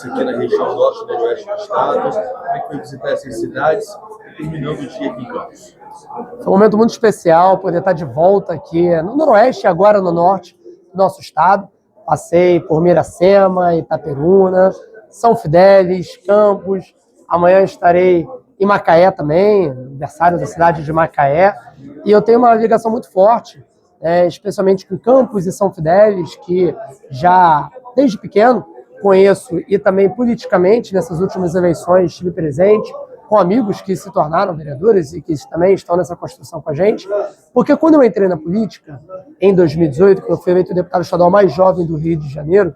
aqui na região norte e noroeste do estado. Como é que foi visitar essas cidades e terminando o dia aqui em Campos? Foi um momento muito especial poder estar de volta aqui no noroeste e agora no norte do nosso estado. Passei por Miracema, Itaperuna, São Fidélis, Campos. Amanhã estarei em Macaé também, aniversário da cidade de Macaé. E eu tenho uma ligação muito forte, especialmente com Campos e São Fidélis, que já desde pequeno conheço e também politicamente nessas últimas eleições estive presente com amigos que se tornaram vereadores e que também estão nessa construção com a gente, porque quando eu entrei na política, em 2018, quando eu fui eleito deputado estadual mais jovem do Rio de Janeiro,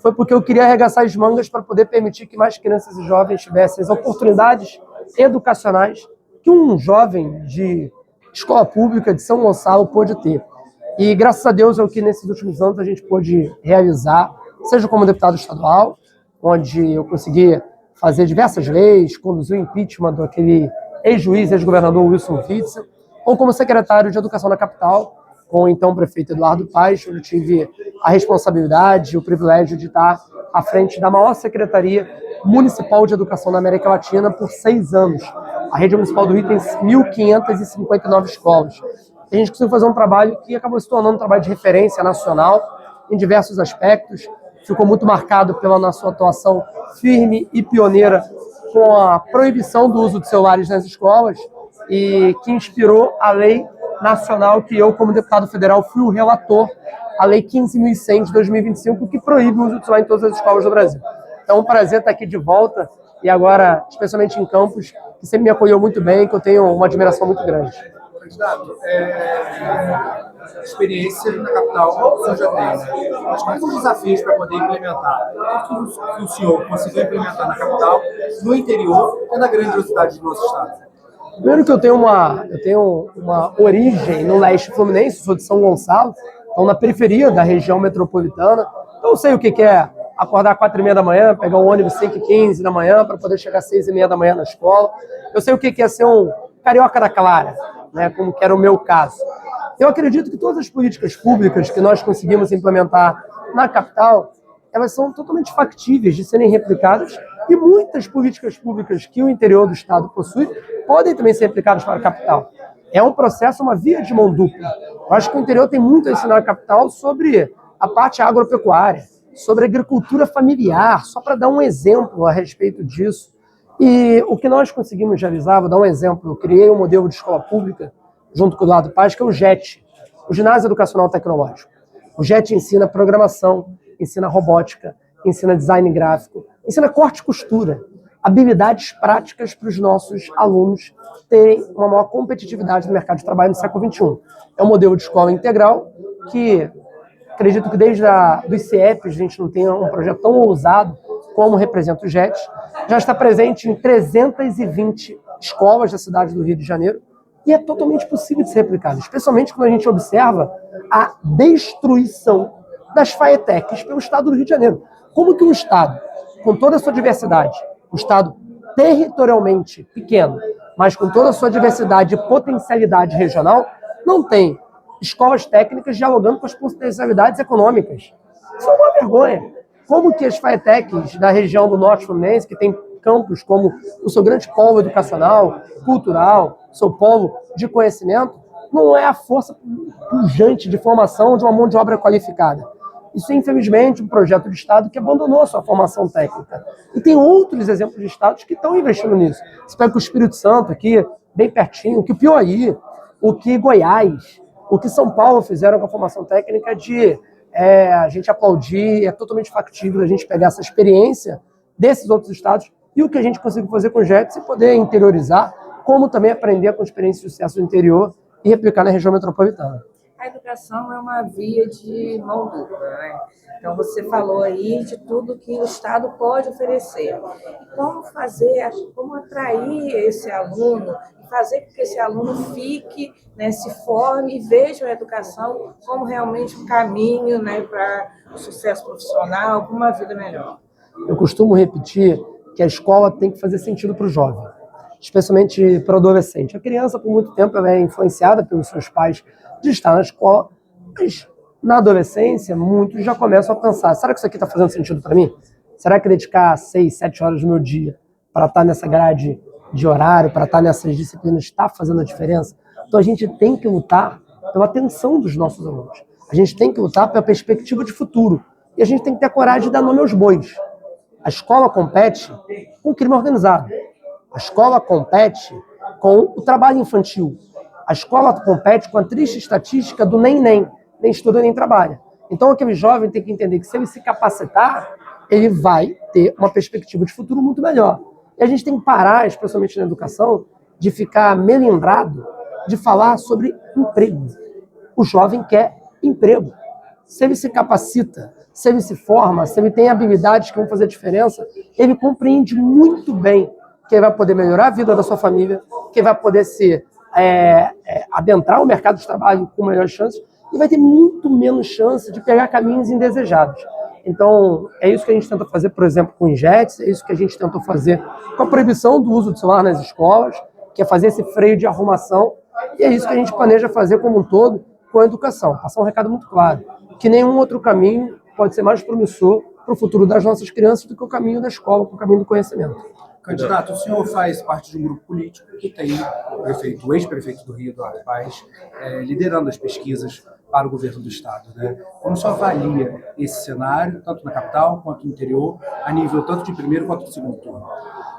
foi porque eu queria arregaçar as mangas para poder permitir que mais crianças e jovens tivessem as oportunidades educacionais que um jovem de escola pública de São Gonçalo pôde ter. E graças a Deus é o que nesses últimos anos a gente pôde realizar, seja como deputado estadual, onde eu consegui fazer diversas leis, conduzir o impeachment daquele ex-juiz, ex-governador Wilson Witzel, ou como secretário de Educação da capital, com o então prefeito Eduardo Paes, onde eu tive a responsabilidade e o privilégio de estar à frente da maior secretaria municipal de educação da América Latina por 6 anos. A rede municipal do Rio tem 1.559 escolas. A gente conseguiu fazer um trabalho que acabou se tornando um trabalho de referência nacional em diversos aspectos. Ficou muito marcado pela nossa atuação firme e pioneira com a proibição do uso de celulares nas escolas e que inspirou a lei nacional que eu, como deputado federal, fui o relator, a Lei 15.100 de 2025, que proíbe o uso de celular em todas as escolas do Brasil. Então, é um prazer estar aqui de volta e agora, especialmente em Campos, que sempre me acolheu muito bem, que eu tenho uma admiração muito grande. Candidato, experiência na capital o senhor já tem, né? Mas quais os desafios para poder implementar? O que o senhor conseguiu implementar na capital, no interior e na grandiosidade do nosso estado? Primeiro que eu tenho uma origem no leste fluminense, sou de São Gonçalo, então na periferia da região metropolitana. Então eu sei o que é acordar às 4h30 da manhã, pegar um ônibus 5h15 da manhã para poder chegar às 6h30 da manhã na escola. Eu sei o que é ser um carioca da clara, né, como que era o meu caso. Eu acredito que todas as políticas públicas que nós conseguimos implementar na capital, elas são totalmente factíveis de serem replicadas e muitas políticas públicas que o interior do estado possui podem também ser replicadas para a capital. É um processo, uma via de mão dupla. Eu acho que o interior tem muito a ensinar a capital sobre a parte agropecuária, sobre a agricultura familiar, só para dar um exemplo a respeito disso. E o que nós conseguimos realizar, vou dar um exemplo, eu criei um modelo de escola pública, junto com o Eduardo Paes, que é o JET, o Ginásio Educacional Tecnológico. O JET ensina programação, ensina robótica, ensina design gráfico, ensina corte e costura, habilidades práticas para os nossos alunos terem uma maior competitividade no mercado de trabalho no século XXI. É um modelo de escola integral que acredito que desde dos CIEPs a gente não tenha um projeto tão ousado como representa o JET. Já está presente em 320 escolas da cidade do Rio de Janeiro e é totalmente possível de ser replicado, especialmente quando a gente observa a destruição das FATECs pelo estado do Rio de Janeiro. Como que um estado, com toda a sua diversidade, um estado territorialmente pequeno, mas com toda a sua diversidade e potencialidade regional, não tem escolas técnicas dialogando com as potencialidades econômicas? Isso é uma vergonha. Como que as FATECs da região do Norte Fluminense, que tem campos como o seu grande polo educacional, cultural, seu polo de conhecimento, não é a força pujante de formação de uma mão de obra qualificada? Isso é, infelizmente, um projeto de Estado que abandonou a sua formação técnica. E tem outros exemplos de Estados que estão investindo nisso. Você pega o Espírito Santo aqui, bem pertinho, o que o Piauí, o que Goiás, o que São Paulo fizeram com a formação técnica de a gente aplaudir, é totalmente factível a gente pegar essa experiência desses outros estados e o que a gente conseguiu fazer com o JETS e poder interiorizar, como também aprender com a experiência de sucesso do interior e replicar na região metropolitana. A educação é uma via de mão dupla, né? Então, você falou aí de tudo que o Estado pode oferecer. E como fazer, como atrair esse aluno, fazer com que esse aluno fique, né, se forme e veja a educação como realmente um caminho, né, para o sucesso profissional, para uma vida melhor. Eu costumo repetir que a escola tem que fazer sentido para o jovem, especialmente para o adolescente. A criança, por muito tempo, ela é influenciada pelos seus pais de estar na escola, mas na adolescência, muitos já começam a pensar, será que isso aqui está fazendo sentido para mim? Será que dedicar 6, 7 horas do meu dia para estar nessa grade de horário, para estar nessas disciplinas, está fazendo a diferença? Então a gente tem que lutar pela atenção dos nossos alunos. A gente tem que lutar pela perspectiva de futuro. E a gente tem que ter a coragem de dar nome aos bois. A escola compete com o crime organizado. A escola compete com o trabalho infantil. A escola compete com a triste estatística do nem estuda nem trabalha. Então aquele jovem tem que entender que se ele se capacitar, ele vai ter uma perspectiva de futuro muito melhor. E a gente tem que parar, especialmente na educação, de ficar melindrado de falar sobre emprego. O jovem quer emprego. Se ele se capacita, se ele se forma, se ele tem habilidades que vão fazer diferença, ele compreende muito bem que ele vai poder melhorar a vida da sua família, que ele vai poder se adentrar o mercado de trabalho com melhores chances e vai ter muito menos chance de pegar caminhos indesejados. Então, é isso que a gente tenta fazer, por exemplo, com o INJETS, é isso que a gente tentou fazer com a proibição do uso do celular nas escolas, que é fazer esse freio de arrumação, e é isso que a gente planeja fazer como um todo com a educação. Passar um recado muito claro, que nenhum outro caminho pode ser mais promissor para o futuro das nossas crianças do que o caminho da escola, o caminho do conhecimento. Candidato, o senhor faz parte de um grupo político que tem o ex-prefeito do Rio, Eduardo Paes, liderando as pesquisas para o governo do Estado, né? Como o senhor avalia esse cenário, tanto na capital quanto no interior, a nível tanto de primeiro quanto de segundo turno?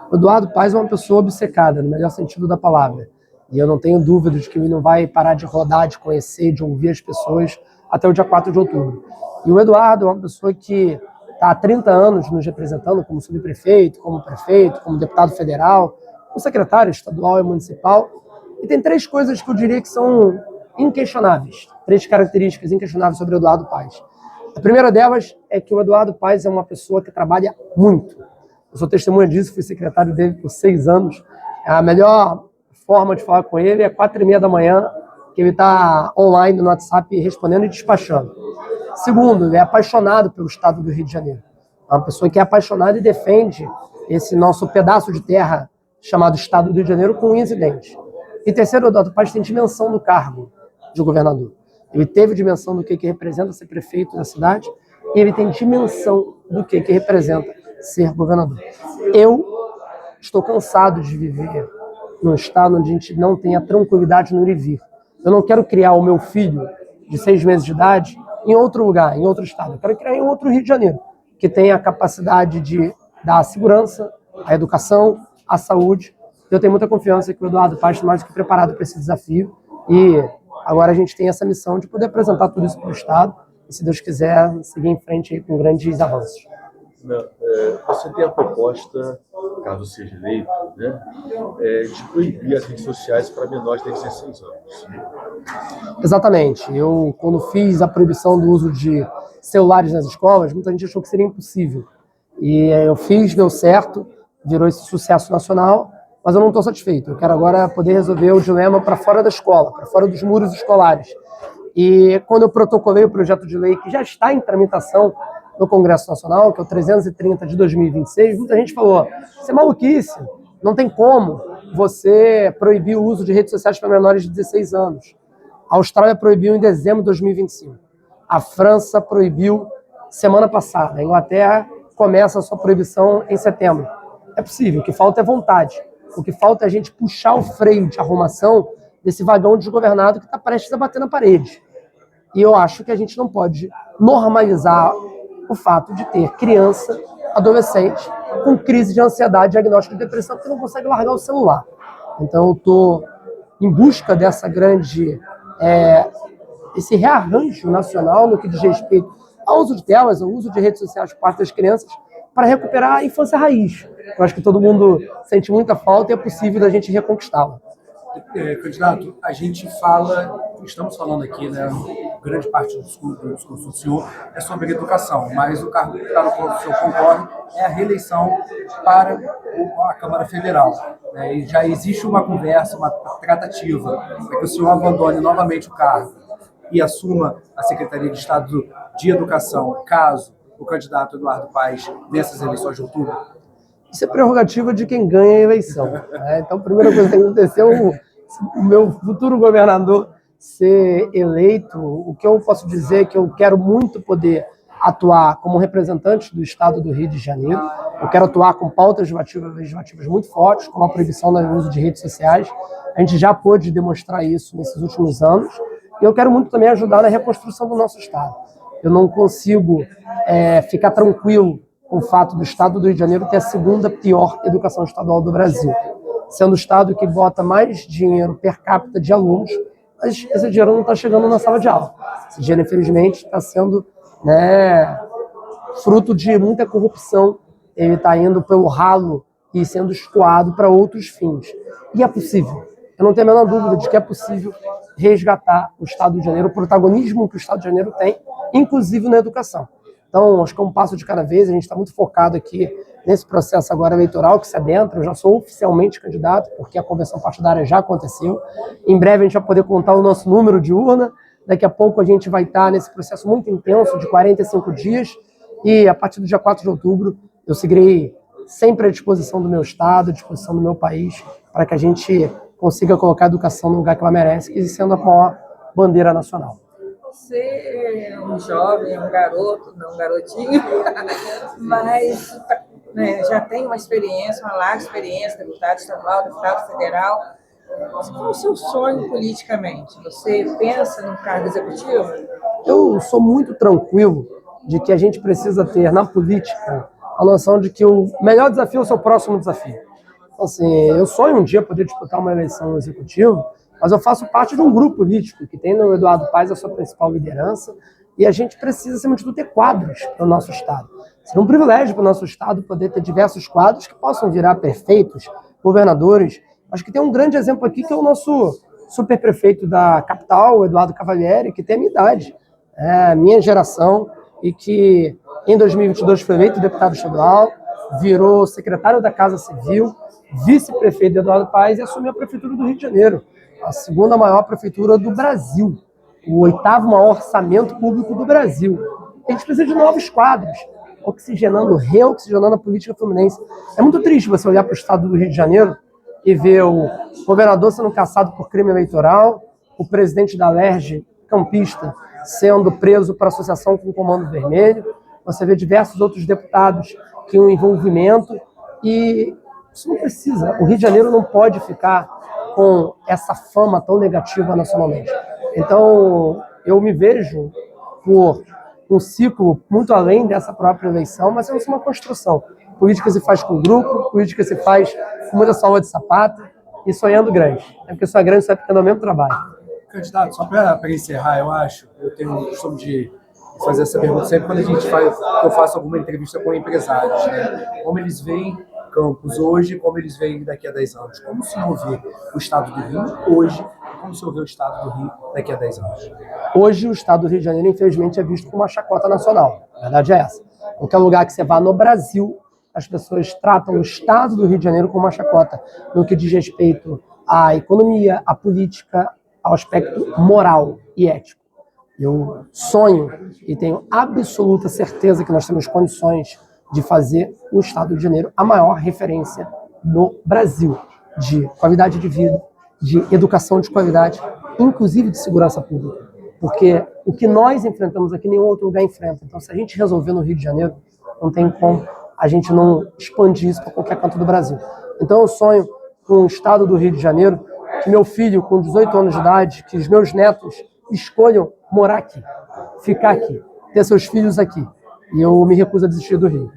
O Eduardo Paes é uma pessoa obcecada, no melhor sentido da palavra. E eu não tenho dúvida de que ele não vai parar de rodar, de conhecer, de ouvir as pessoas até o dia 4 de outubro. E o Eduardo é uma pessoa que está há 30 anos nos representando como subprefeito, como prefeito, como deputado federal, como secretário estadual e municipal. E tem 3 coisas que eu diria que são inquestionáveis, 3 características inquestionáveis sobre o Eduardo Paes. A primeira delas é que o Eduardo Paes é uma pessoa que trabalha muito. Eu sou testemunha disso, fui secretário dele por 6 anos. A melhor forma de falar com ele é 4h30 da manhã, que ele está online no WhatsApp respondendo e despachando. Segundo, ele é apaixonado pelo estado do Rio de Janeiro. É uma pessoa que é apaixonada e defende esse nosso pedaço de terra chamado Estado do Rio de Janeiro com unhas e dentes. E terceiro, o Eduardo Paes tem dimensão do cargo de governador. Ele teve dimensão do que representa ser prefeito da cidade e ele tem dimensão do que representa ser governador. Eu estou cansado de viver num estado onde a gente não tem a tranquilidade no ir e vir. Eu não quero criar o meu filho de 6 meses de idade em outro lugar, em outro estado. Eu quero criar em outro Rio de Janeiro, que tenha a capacidade de dar a segurança, a educação, a saúde. Eu tenho muita confiança que o Eduardo Paes está mais do que preparado para esse desafio e agora a gente tem essa missão de poder apresentar tudo isso para o Estado e, se Deus quiser, seguir em frente aí com grandes avanços. Você tem a proposta, caso seja eleito, né, de proibir as redes sociais para menores de 16 anos. Exatamente. Eu, quando fiz a proibição do uso de celulares nas escolas, muita gente achou que seria impossível. E eu fiz, deu certo, virou esse sucesso nacional, mas eu não estou satisfeito. Eu quero agora poder resolver o dilema para fora da escola, para fora dos muros escolares. E quando eu protocolei o projeto de lei que já está em tramitação no Congresso Nacional, que é o 330 de 2026, muita gente falou, isso é maluquice, não tem como você proibir o uso de redes sociais para menores de 16 anos. A Austrália proibiu em dezembro de 2025. A França proibiu semana passada. A Inglaterra começa a sua proibição em setembro. É possível, o que falta é vontade. O que falta é a gente puxar o freio de arrumação desse vagão desgovernado que está prestes a bater na parede. E eu acho que a gente não pode normalizar o fato de ter criança, adolescente, com crise de ansiedade, diagnóstico de depressão, que não consegue largar o celular. Então eu estou em busca dessa grande, esse rearranjo nacional no que diz respeito ao uso de telas, ao uso de redes sociais por parte das crianças, para recuperar a infância raiz. Eu acho que todo mundo sente muita falta e é possível da gente reconquistá-la. Candidato, a gente estamos falando aqui, né, grande parte do discurso do senhor é sobre educação, mas o cargo para o qual o senhor concorre é a reeleição para a Câmara Federal. Né, e já existe uma conversa, uma tratativa para que o senhor abandone novamente o cargo e assuma a Secretaria de Estado de Educação, caso o candidato Eduardo Paes nessas eleições de outubro. Isso é prerrogativa de quem ganha a eleição. Né? Então, a primeira coisa que tem que acontecer é o meu futuro governador ser eleito. O que eu posso dizer é que eu quero muito poder atuar como representante do Estado do Rio de Janeiro. Eu quero atuar com pautas legislativas muito fortes, como a proibição do uso de redes sociais. A gente já pôde demonstrar isso nesses últimos anos. E eu quero muito também ajudar na reconstrução do nosso Estado. Eu não consigo ficar tranquilo com o fato do Estado do Rio de Janeiro ter a segunda pior educação estadual do Brasil, sendo o Estado que bota mais dinheiro per capita de alunos, mas esse dinheiro não está chegando na sala de aula. Esse dinheiro, infelizmente, está sendo fruto de muita corrupção. Ele está indo pelo ralo e sendo escoado para outros fins. E é possível. Eu não tenho a menor dúvida de que é possível resgatar o Estado de Janeiro, o protagonismo que o Estado de Janeiro tem, inclusive na educação. Então, acho que é um passo de cada vez. A gente está muito focado aqui nesse processo agora eleitoral que se adentra. Eu já sou oficialmente candidato, porque a convenção partidária já aconteceu. Em breve a gente vai poder contar o nosso número de urna. Daqui a pouco a gente vai estar nesse processo muito intenso de 45 dias. E a partir do dia 4 de outubro, eu seguirei sempre à disposição do meu Estado, à disposição do meu país, para que a gente consiga colocar a educação no lugar que ela merece, e sendo a maior bandeira nacional. Você é um jovem, um garoto, não um garotinho, mas já tem uma experiência, uma larga experiência, deputado estadual, deputado federal. Qual é o seu sonho politicamente? Você pensa num cargo executivo? Eu sou muito tranquilo de que a gente precisa ter na política a noção de que o melhor desafio é o seu próximo desafio. Então, assim, eu sonho um dia poder disputar uma eleição no executivo, mas eu faço parte de um grupo político que tem no Eduardo Paes a sua principal liderança, e a gente precisa, acima de tudo, ter quadros para o nosso Estado. Seria um privilégio para o nosso Estado poder ter diversos quadros que possam virar prefeitos, governadores. Acho que tem um grande exemplo aqui, que é o nosso superprefeito da capital, o Eduardo Cavalieri, que tem a minha idade, a minha geração, e que em 2022 foi eleito deputado estadual, virou secretário da Casa Civil, vice-prefeito de Eduardo Paes, e assumiu a prefeitura do Rio de Janeiro, a segunda maior prefeitura do Brasil, o 8º maior orçamento público do Brasil. A gente precisa de novos quadros, reoxigenando a política fluminense. É muito triste você olhar para o estado do Rio de Janeiro e ver o governador sendo caçado por crime eleitoral, o presidente da LERJ, campista, sendo preso por associação com o Comando Vermelho. Você vê diversos outros deputados que têm um envolvimento, e isso não precisa. O Rio de Janeiro não pode ficar com essa fama tão negativa nacionalmente. Então, eu me vejo por um ciclo muito além dessa própria eleição, mas é uma construção. Política se faz com grupo, política se faz com muita salva de sapato e sonhando grande. É porque sonhar grande, só é pequeno ao mesmo trabalho. Candidato, só para encerrar, eu tenho o costume de fazer essa pergunta sempre quando eu faço alguma entrevista com empresários, né? Como eles veem Campos hoje, como eles veem daqui a 10 anos. Como o senhor vê o estado do Rio hoje, e como o senhor vê o estado do Rio daqui a 10 anos? Hoje, o estado do Rio de Janeiro, infelizmente, é visto como uma chacota nacional. A verdade é essa. Qualquer lugar que você vá no Brasil, as pessoas tratam o estado do Rio de Janeiro como uma chacota, no que diz respeito à economia, à política, ao aspecto moral e ético. Eu sonho e tenho absoluta certeza que nós temos condições de fazer o estado do Rio de Janeiro a maior referência no Brasil de qualidade de vida, de educação de qualidade, inclusive de segurança pública. Porque o que nós enfrentamos aqui, nenhum outro lugar enfrenta. Então, se a gente resolver no Rio de Janeiro, não tem como a gente não expandir isso para qualquer canto do Brasil. Então, eu sonho com o estado do Rio de Janeiro, que meu filho, com 18 anos de idade, que os meus netos escolham morar aqui, ficar aqui, ter seus filhos aqui. E eu me recuso a desistir do Rio.